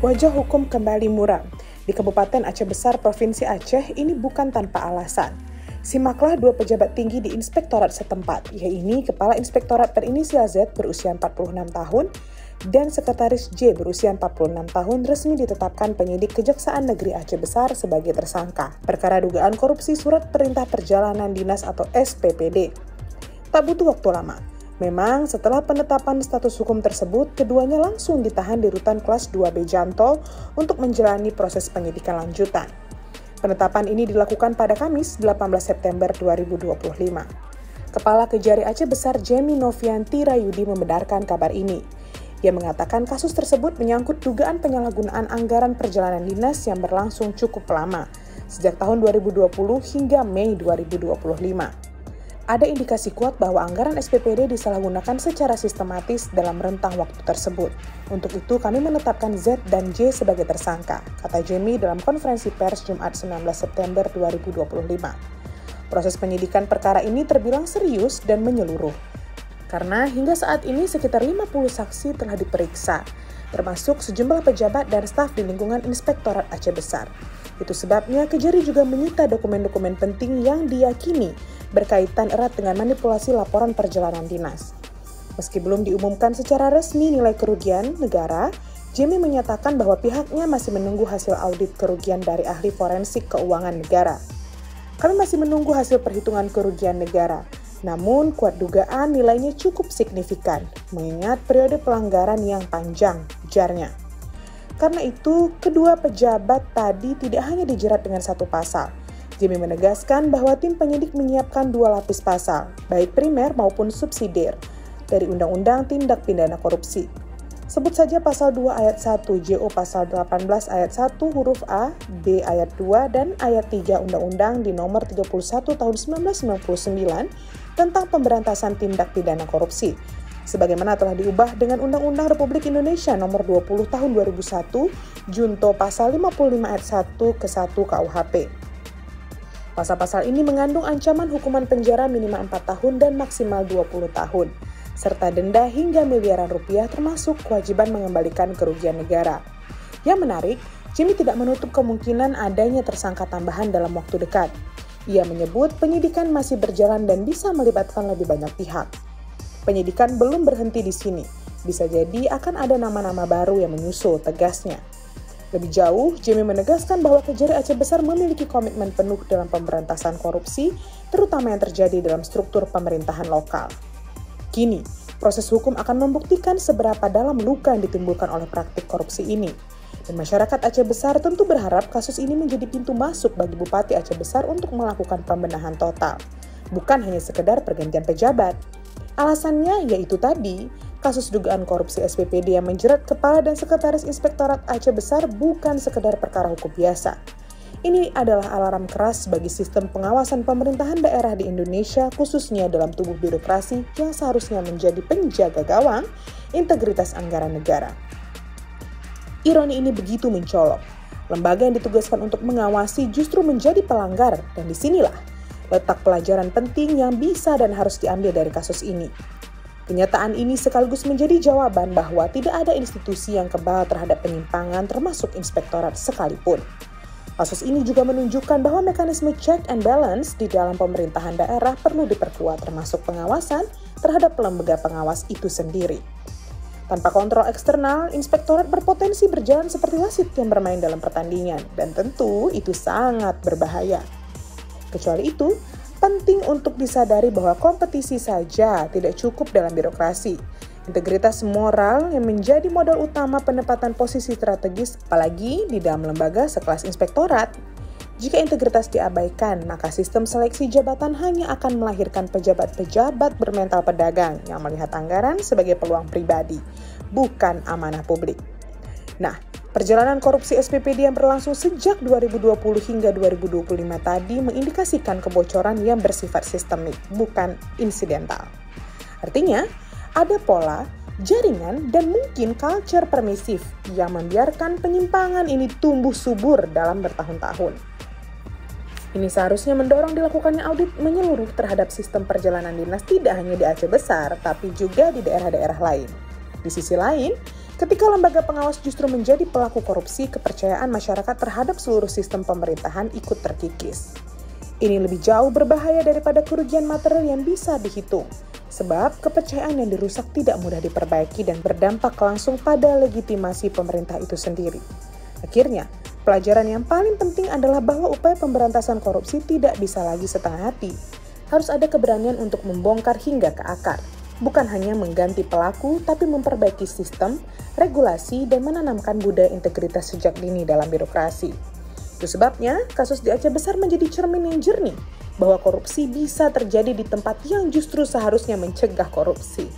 Wajah hukum kembali muram. Di Kabupaten Aceh Besar, Provinsi Aceh, ini bukan tanpa alasan. Simaklah dua pejabat tinggi di inspektorat setempat, yaitu Kepala Inspektorat berinisial Z berusia 46 tahun dan Sekretaris J berusia 46 tahun resmi ditetapkan penyidik Kejaksaan Negeri Aceh Besar sebagai tersangka perkara dugaan korupsi surat perintah perjalanan dinas atau SPPD. Tak butuh waktu lama. Memang setelah penetapan status hukum tersebut, keduanya langsung ditahan di Rutan Kelas 2B Jantol untuk menjalani proses penyidikan lanjutan. Penetapan ini dilakukan pada Kamis 18 September 2025. Kepala Kejari Aceh Besar Jemi Novianti Rayudi membenarkan kabar ini. Ia mengatakan kasus tersebut menyangkut dugaan penyalahgunaan anggaran perjalanan dinas yang berlangsung cukup lama, sejak tahun 2020 hingga Mei 2025. Ada indikasi kuat bahwa anggaran SPPD disalahgunakan secara sistematis dalam rentang waktu tersebut. Untuk itu, kami menetapkan Z dan J sebagai tersangka, kata Jemi dalam konferensi pers Jumat 19 September 2025. Proses penyidikan perkara ini terbilang serius dan menyeluruh, karena hingga saat ini sekitar 50 saksi telah diperiksa, termasuk sejumlah pejabat dan staf di lingkungan Inspektorat Aceh Besar. Itu sebabnya Kejari juga menyita dokumen-dokumen penting yang diyakini berkaitan erat dengan manipulasi laporan perjalanan dinas. Meski belum diumumkan secara resmi nilai kerugian negara, Jemi menyatakan bahwa pihaknya masih menunggu hasil audit kerugian dari ahli forensik keuangan negara. Kami masih menunggu hasil perhitungan kerugian negara, namun kuat dugaan nilainya cukup signifikan, mengingat periode pelanggaran yang panjang, ujarnya. Karena itu, kedua pejabat tadi tidak hanya dijerat dengan satu pasal. Jemi menegaskan bahwa tim penyidik menyiapkan dua lapis pasal, baik primer maupun subsidiar, dari Undang-Undang Tindak Pidana Korupsi. Sebut saja pasal 2 ayat 1 JO pasal 18 ayat 1 huruf A, B ayat 2, dan ayat 3 Undang-Undang di nomor 31 tahun 1999 tentang pemberantasan tindak pidana korupsi, sebagaimana telah diubah dengan Undang-Undang Republik Indonesia nomor 20 tahun 2001, Junto pasal 55 ayat 1 ke 1 KUHP. Pasal-pasal ini mengandung ancaman hukuman penjara minimal 4 tahun dan maksimal 20 tahun, serta denda hingga miliaran rupiah termasuk kewajiban mengembalikan kerugian negara. Yang menarik, Jemi tidak menutup kemungkinan adanya tersangka tambahan dalam waktu dekat. Ia menyebut penyidikan masih berjalan dan bisa melibatkan lebih banyak pihak. Penyidikan belum berhenti di sini, bisa jadi akan ada nama-nama baru yang menyusul, tegasnya. Lebih jauh, Jemi menegaskan bahwa Kejari Aceh Besar memiliki komitmen penuh dalam pemberantasan korupsi, terutama yang terjadi dalam struktur pemerintahan lokal. Kini, proses hukum akan membuktikan seberapa dalam luka yang ditimbulkan oleh praktik korupsi ini. Dan masyarakat Aceh Besar tentu berharap kasus ini menjadi pintu masuk bagi Bupati Aceh Besar untuk melakukan pembenahan total, bukan hanya sekedar pergantian pejabat. Alasannya yaitu tadi, kasus dugaan korupsi SPPD yang menjerat Kepala dan Sekretaris Inspektorat Aceh Besar bukan sekedar perkara hukum biasa. Ini adalah alarm keras bagi sistem pengawasan pemerintahan daerah di Indonesia, khususnya dalam tubuh birokrasi yang seharusnya menjadi penjaga gawang integritas anggaran negara. Ironi ini begitu mencolok. Lembaga yang ditugaskan untuk mengawasi justru menjadi pelanggar, dan disinilah letak pelajaran penting yang bisa dan harus diambil dari kasus ini. Kenyataan ini sekaligus menjadi jawaban bahwa tidak ada institusi yang kebal terhadap penyimpangan termasuk inspektorat sekalipun. Kasus ini juga menunjukkan bahwa mekanisme check and balance di dalam pemerintahan daerah perlu diperkuat termasuk pengawasan terhadap lembaga pengawas itu sendiri. Tanpa kontrol eksternal, inspektorat berpotensi berjalan seperti wasit yang bermain dalam pertandingan, dan tentu itu sangat berbahaya. Kecuali itu, penting untuk disadari bahwa kompetisi saja tidak cukup dalam birokrasi. Integritas moral yang menjadi modal utama penempatan posisi strategis, apalagi di dalam lembaga sekelas inspektorat. Jika integritas diabaikan, maka sistem seleksi jabatan hanya akan melahirkan pejabat-pejabat bermental pedagang yang melihat anggaran sebagai peluang pribadi, bukan amanah publik. Nah, perjalanan korupsi SPPD yang berlangsung sejak 2020 hingga 2025 tadi mengindikasikan kebocoran yang bersifat sistemik, bukan insidental. Artinya, ada pola, jaringan, dan mungkin culture permisif yang membiarkan penyimpangan ini tumbuh subur dalam bertahun-tahun. Ini seharusnya mendorong dilakukannya audit menyeluruh terhadap sistem perjalanan dinas tidak hanya di Aceh Besar, tapi juga di daerah-daerah lain. Di sisi lain, Ketika lembaga pengawas justru menjadi pelaku korupsi, kepercayaan masyarakat terhadap seluruh sistem pemerintahan ikut terkikis. Ini lebih jauh berbahaya daripada kerugian material yang bisa dihitung, sebab kepercayaan yang dirusak tidak mudah diperbaiki dan berdampak langsung pada legitimasi pemerintah itu sendiri. Akhirnya, pelajaran yang paling penting adalah bahwa upaya pemberantasan korupsi tidak bisa lagi setengah hati. Harus ada keberanian untuk membongkar hingga ke akar. Bukan hanya mengganti pelaku, tapi memperbaiki sistem, regulasi, dan menanamkan budaya integritas sejak dini dalam birokrasi. Itu sebabnya, kasus di Aceh Besar menjadi cermin yang jernih, bahwa korupsi bisa terjadi di tempat yang justru seharusnya mencegah korupsi.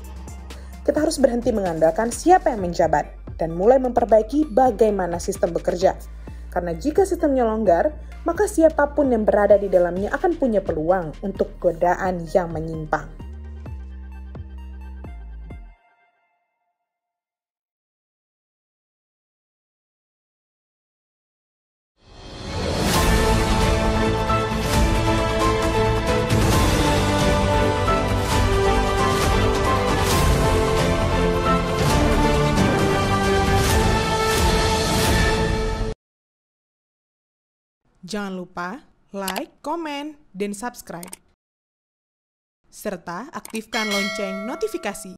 Kita harus berhenti mengandalkan siapa yang menjabat, dan mulai memperbaiki bagaimana sistem bekerja. Karena jika sistemnya longgar, maka siapapun yang berada di dalamnya akan punya peluang untuk godaan yang menyimpang. Jangan lupa like, komen, dan subscribe. Serta aktifkan lonceng notifikasi.